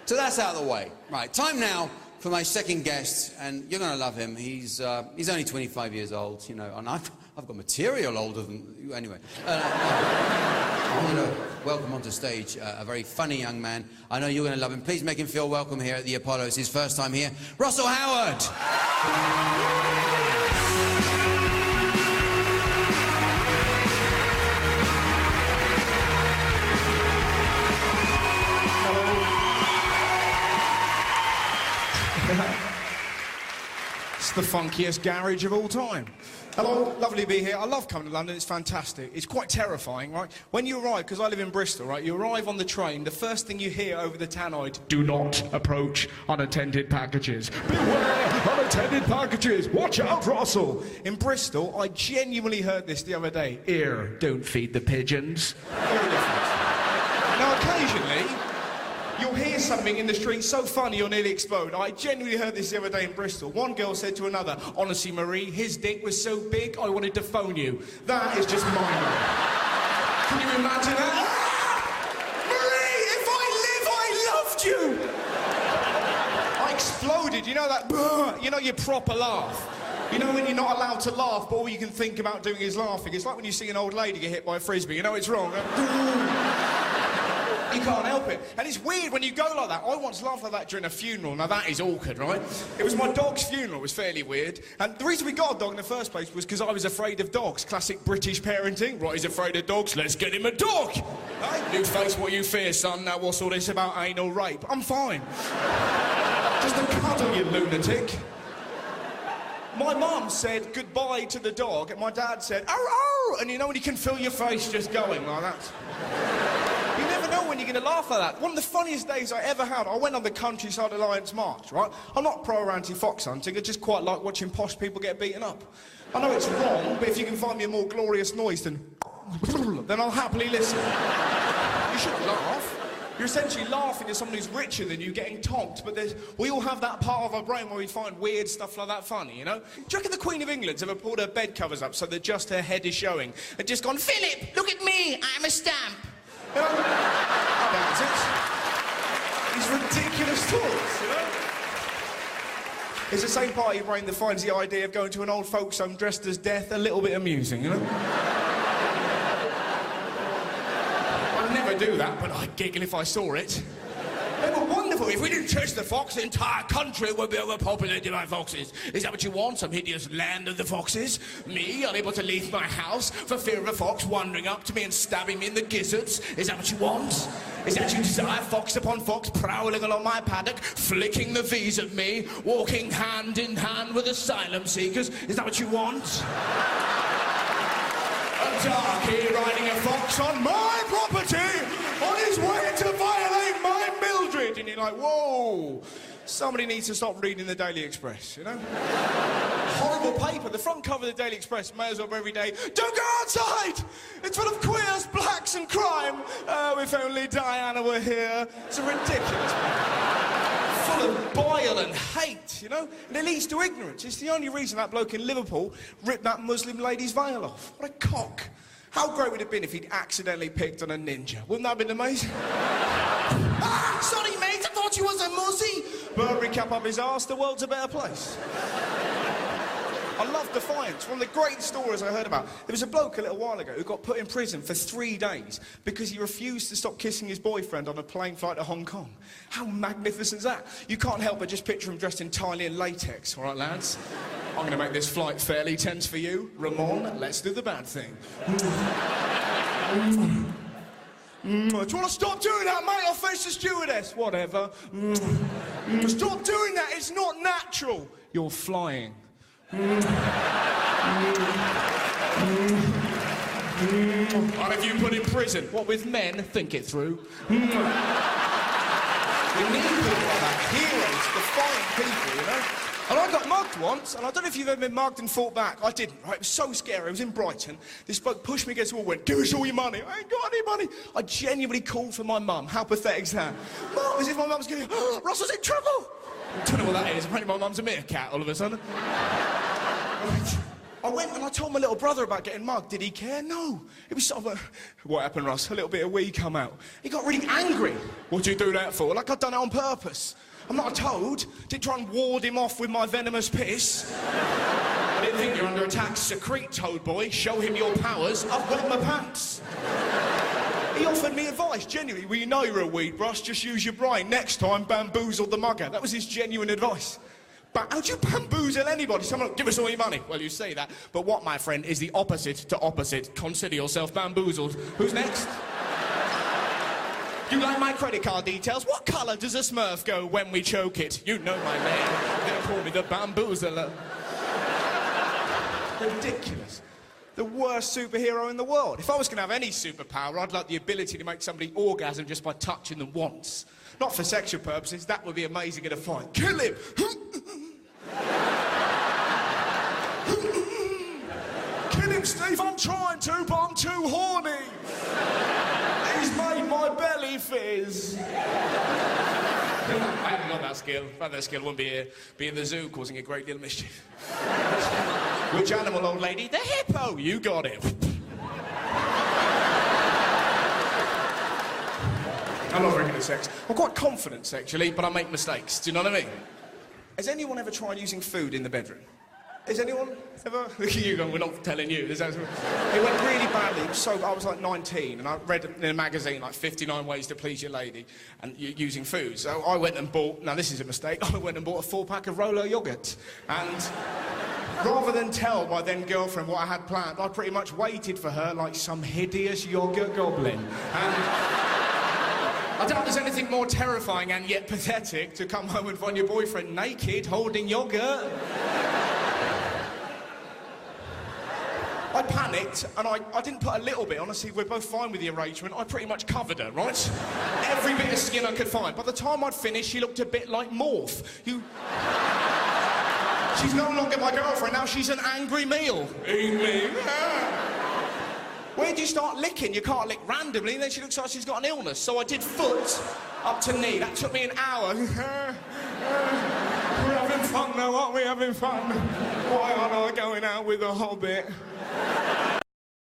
So that's out of the way. Right, time now for my second guest, and you're going to love him. He's only 25 years old, you know, and I've got material older than you. Anyway, I'm going to welcome onto stage a very funny young man. I know you're going to love him. Please make him feel welcome here at the Apollo. It's his first time here. Russell Howard! It's the funkiest garage of all time. Hello, lovely to be here. I love coming to London, it's fantastic. It's quite terrifying, right? When you arrive, because I live in Bristol, right? You arrive on the train, the first thing you hear over the tannoy, do not approach unattended packages. Beware unattended packages, watch out, Russell. In Bristol, I genuinely heard this the other day. Here, don't feed the pigeons. Very different. Now, occasionally, you'll hear something in the street so funny you'll nearly explode. I genuinely heard this the other day in Bristol. One girl said to another, honestly, Marie, his dick was so big I wanted to phone you. That is just mind-blowing. Can you imagine that? Marie, if I live, I loved you! I exploded, you know that, you know your proper laugh. You know when you're not allowed to laugh, but all you can think about doing is laughing. It's like when you see an old lady get hit by a frisbee. You know it's wrong. You can't help it. And it's weird when you go like that. I once laughed like that during a funeral. Now, that is awkward, right? It was my dog's funeral. It was fairly weird. And the reason we got a dog in the first place was because I was afraid of dogs. Classic British parenting. Right, he's afraid of dogs. Let's get him a dog. Hey, you face what you fear, son. Now, what's all this about anal rape? I'm fine. Just a cuddle, you lunatic. My mum said goodbye to the dog, and my dad said, "Arr!" And you know when you can feel your face just going like that? You never know when you're going to laugh at that. One of the funniest days I ever had, I went on the Countryside Alliance March, right? I'm not pro or anti-fox hunting, I just quite like watching posh people get beaten up. I know it's wrong, but if you can find me a more glorious noise than then I'll happily listen. You shouldn't laugh. You're essentially laughing at someone who's richer than you getting tonked, but we all have that part of our brain where we find weird stuff like that funny, you know? Do you reckon the Queen of England's ever pulled her bed covers up so that just her head is showing and just gone, Philip, look at me, I'm a stamp? You know? That's it. These ridiculous thoughts, you know? It's the same part of your brain that finds the idea of going to an old folks' home dressed as death a little bit amusing, you know? I'd never do that, but I'd giggle if I saw it. They were wonderful. If we didn't chase the fox, the entire country would be overpopulated by foxes. Is that what you want? Some hideous land of the foxes? Me, unable to leave my house for fear of a fox wandering up to me and stabbing me in the gizzards? Is that what you want? Is that you desire? Fox upon fox prowling along my paddock, flicking the V's at me, walking hand in hand with asylum seekers? Is that what you want? A darkie riding a fox on my property on his way to violate my Mildred. And you're like, whoa, somebody needs to stop reading the Daily Express, you know? Horrible paper. The front cover of the Daily Express may as well be every day. Don't go outside! It's full of queers, blacks and crime. Oh, if only Diana were here. It's a ridiculous paper. Full of bile and hate, you know? And it leads to ignorance. It's the only reason that bloke in Liverpool ripped that Muslim lady's veil off. What a cock. How great would it have been if he'd accidentally picked on a ninja? Wouldn't that have been amazing? Ah, sorry, mate, I thought you was a muzzy. Burberry cap up his arse, the world's a better place. I love Defiance. One of the great stories I heard about. There was a bloke a little while ago who got put in prison for 3 days because he refused to stop kissing his boyfriend on a plane flight to Hong Kong. How magnificent is that? You can't help but just picture him dressed entirely in latex. All right, lads? I'm going to make this flight fairly tense for you. Ramon, let's do the bad thing. Do you want to stop doing that, mate? I'll face the stewardess. Whatever. Stop doing that. It's not natural. You're flying. What have you put in prison? What with men? Think it through. We need people like that. Heroes, defiant people, you know? And I got mugged once, and I don't know if you've ever been mugged and fought back. I didn't, right? It was so scary. I was in Brighton. This bloke pushed me against the wall, went, give us all your money. I ain't got any money. I genuinely called for my mum. How pathetic is that? Mum, as if my mum's going, oh, Russell's in trouble. I don't know what that is. Apparently my mum's a meerkat all of a sudden. Right. I went and I told my little brother about getting mugged. Did he care? No. It was sort of a... What happened, Russ? A little bit of wee come out. He got really angry. What'd you do that for? Like I'd done it on purpose. I'm not a toad. Didn't try and ward him off with my venomous piss. I didn't think you're under attack. Secrete, toad boy. Show him your powers. I've wet my pants. He offered me advice, genuinely. Well, you know you're a weed, Russ. Just use your brain. Next time, bamboozle the mugger. That was his genuine advice. But how'd you bamboozle anybody? Someone, give us all your money. Well, you say that. But what, my friend, is the opposite to opposite? Consider yourself bamboozled. Who's next? You like my credit card details? What colour does a Smurf go when we choke it? You know my name. They call me the bamboozler. Ridiculous. The worst superhero in the world. If I was going to have any superpower, I'd like the ability to make somebody orgasm just by touching them once. Not for sexual purposes. That would be amazing in a fight. Kill him! Kill him, Steve. I'm trying to, but I'm too horny. He's made my belly fizz. I haven't got that skill. If I had that skill, I wouldn't be here. Be in the zoo causing a great deal of mischief. Which animal, old lady? The hippo. You got it. I'm not very good at sex. I'm quite confident sexually, but I make mistakes. Do you know what I mean? Has anyone ever tried using food in the bedroom? Has anyone ever? Look at you going, we're not telling you. It went really badly. So I was like 19, and I read in a magazine like 59 ways to please your lady and using food. So I went and bought, now this is a mistake, I went and bought a 4-pack of Rolo yogurt. And rather than tell my then girlfriend what I had planned, I pretty much waited for her like some hideous yogurt goblin. And I doubt there's anything more terrifying and yet pathetic to come home and find your boyfriend naked holding yogurt. I panicked, and I didn't put a little bit. Honestly, we're both fine with the arrangement. I pretty much covered her, right? Every bit of skin I could find. By the time I'd finished, she looked a bit like Morph. She's no longer my girlfriend, now she's an angry meal. Eat me. Where do you start licking? You can't lick randomly, and then she looks like she's got an illness. So I did foot up to knee. That took me an hour. We're having fun now, aren't we? Having fun. Why aren't I going out with a hobbit?